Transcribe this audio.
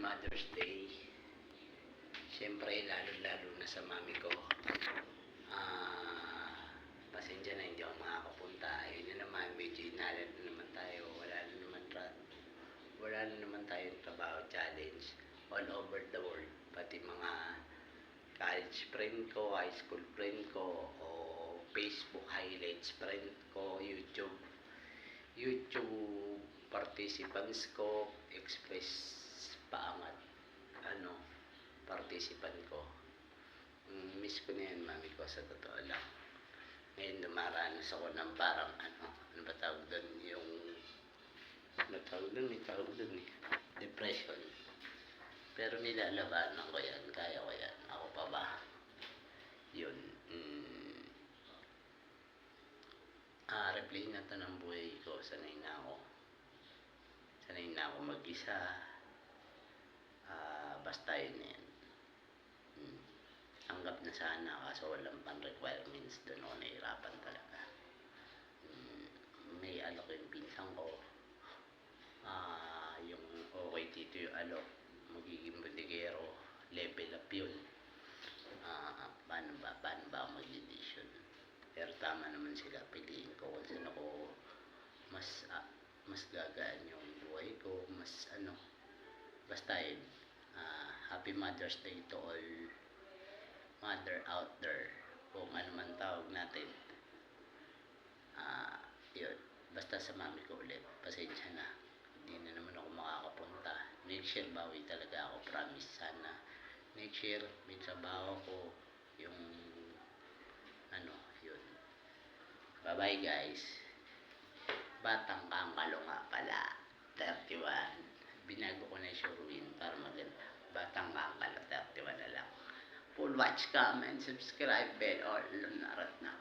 Mother's Day. Siyempre, lalo-lalo na sa mami ko. Pasensya na hindi ako makakapunta. Ayun na naman, medyo inalat na naman tayo. Wala na naman tayong trabaho challenge all over the world. Pati mga college friend ko, high school friend ko, o Facebook highlights friend ko, YouTube participants ko, express paangat participant ko. Miss ko na yan, mami ko, sa totoo lang. Ngayon dumaranas ako ng parang ano ba tawag doon, may tawag doon depression. Pero nilalabanan ko yan, kaya ko yan. Ako pa ba? Yun. Replay na to ng buhay ko. Sanay na ako mag-isa. Basta yun yan. Tanggap na sana, kaso walang pang-requirements. Doon ako nahirapan talaga. May alok yung pinsang ko. Yung okay dito yung alok, magiging bodeguero, level up yun. Paano ba ako mag-audition? Pero tama naman sila, piliin ko kung saan ako mas gagaan yung buhay ko, basta yun. Happy Mother's Day to all mother out there, kung ano man tawag natin. Yun, basta sa mami ko ulit, pasensya na, hindi na naman ako makakapunta. Next year bawi talaga ako, promise. Sana next year may trabaho ko, yung yun. Bye bye guys. Batang Kangkalo nga pala, 31. Binago ko na yung Sherwin para maganda. Batang Kangkalo, 31 na lang. Full watch, comment, subscribe, bell, all narat na.